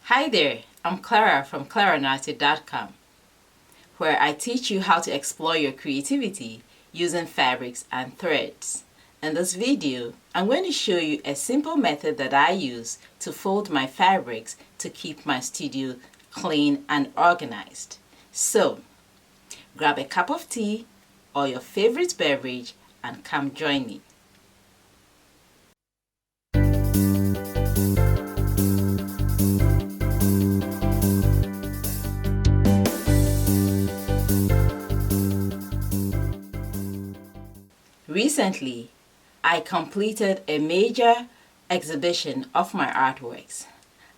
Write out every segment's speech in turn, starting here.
Hi there, I'm Clara from ClaraNartey.com, where I teach you how to explore your creativity using fabrics and threads. In this video, I'm going to show you a simple method that I use to fold my fabrics to keep my studio clean and organized. So, grab a cup of tea or your favorite beverage and come join me. Recently, I completed a major exhibition of my artworks,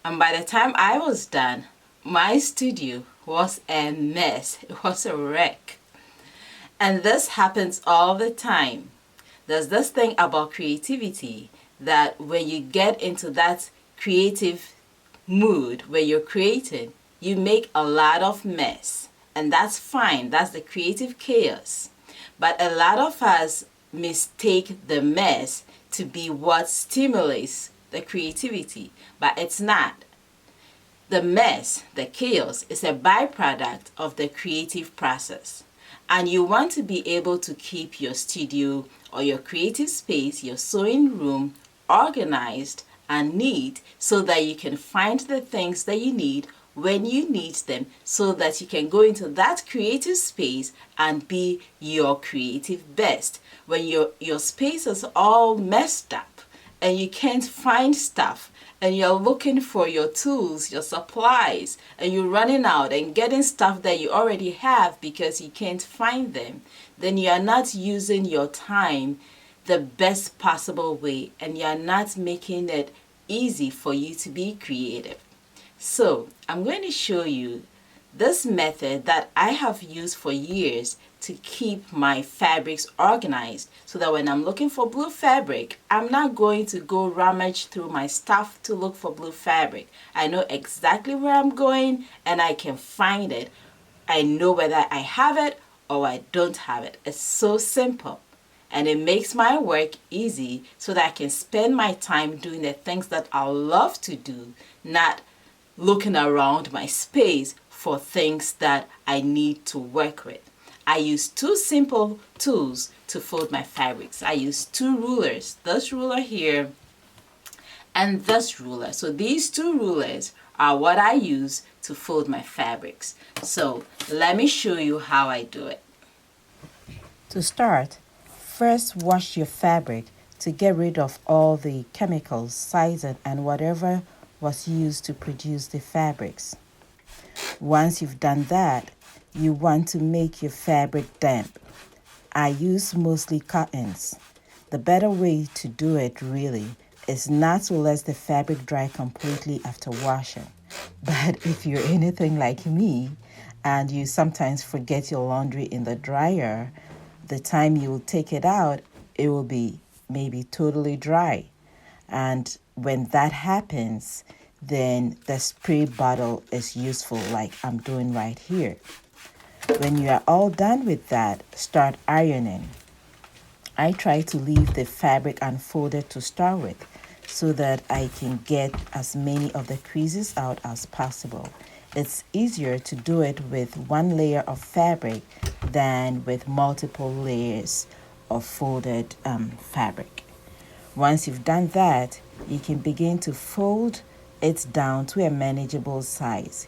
and by the time I was done, my studio was a mess. It was a wreck. And this happens all the time. There's this thing about creativity that when you get into that creative mood where you're creating, you make a lot of mess. And that's fine. That's the creative chaos. But a lot of us mistake the mess to be what stimulates the creativity, but it's not. The mess, the chaos, is a byproduct of the creative process. And you want to be able to keep your studio or your creative space, your sewing room, organized and neat so that you can find the things that you need when you need them, so that you can go into that creative space and be your creative best. When your space is all messed up and you can't find stuff and you're looking for your tools, your supplies, and you're running out and getting stuff that you already have because you can't find them, then you are not using your time the best possible way, and you're not making it easy for you to be creative. So I'm going to show you this method that I have used for years to keep my fabrics organized, so that when I'm looking for blue fabric, I'm not going to go rummage through my stuff to look for blue fabric. I know exactly where I'm going and I can find it. I know whether I have it or I don't have it. It's so simple. And it makes my work easy so that I can spend my time doing the things that I love to do, not looking around my space for things that I need to work with. I use two simple tools to fold my fabrics. I use two rulers, this ruler here and this ruler. So these two rulers are what I use to fold my fabrics. So let me show you how I do it. To start, first wash your fabric to get rid of all the chemicals, sizing, and whatever was used to produce the fabrics. Once you've done that, you want to make your fabric damp. I use mostly cottons. The better way to do it really is not to let the fabric dry completely after washing. But if you're anything like me and you sometimes forget your laundry in the dryer, the time you'll take it out, it will be maybe totally dry. And when that happens, then the spray bottle is useful, like I'm doing right here. When you are all done with that, start ironing. I try to leave the fabric unfolded to start with so that I can get as many of the creases out as possible. It's easier to do it with one layer of fabric than with multiple layers of folded fabric. Once you've done that, you can begin to fold it down to a manageable size.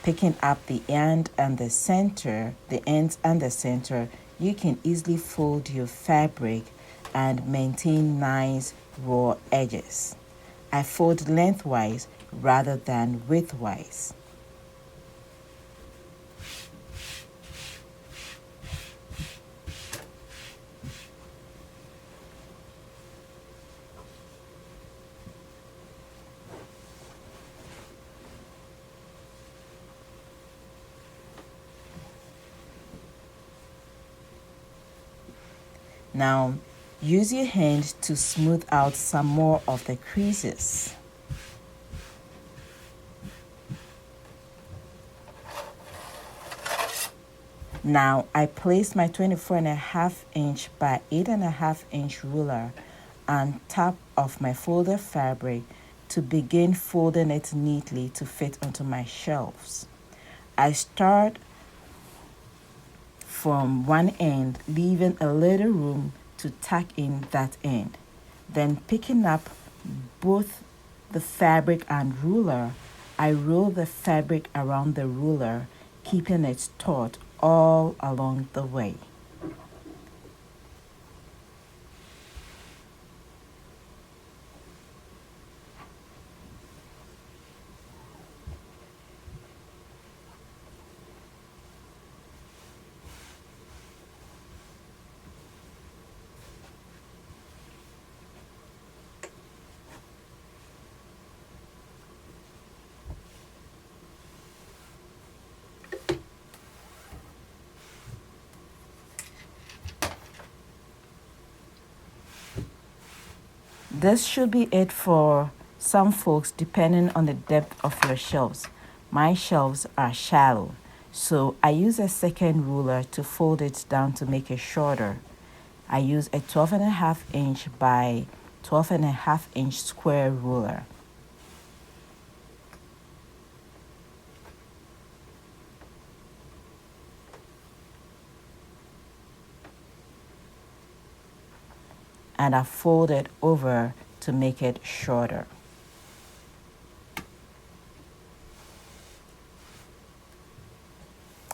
Picking up the ends and the center, you can easily fold your fabric and maintain nice raw edges. I fold lengthwise rather than widthwise. Now, use your hand to smooth out some more of the creases. Now, I placed my 24.5" by 8.5" ruler on top of my folded fabric to begin folding it neatly to fit onto my shelves. I start from one end, leaving a little room to tack in that end. Then picking up both the fabric and ruler, I roll the fabric around the ruler, keeping it taut all along the way. This should be it for some folks depending on the depth of your shelves. My shelves are shallow, so I use a second ruler to fold it down to make it shorter. I use a 12.5 inch by 12.5 inch square ruler. And I fold it over to make it shorter.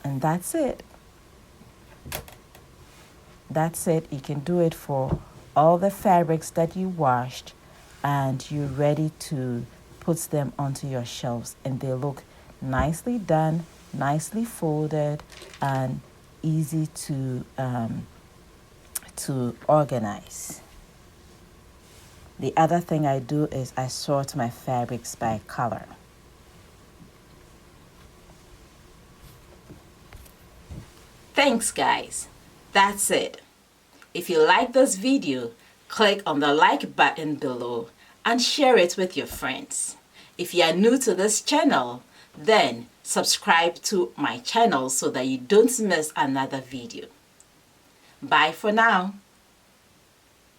And that's it. That's it. You can do it for all the fabrics that you washed and you're ready to put them onto your shelves, and they look nicely done, nicely folded, and easy to organize. The other thing I do is I sort my fabrics by color. Thanks guys. That's it. If you like this video, click on the like button below and share it with your friends. If you are new to this channel, then subscribe to my channel so that you don't miss another video. Bye for now.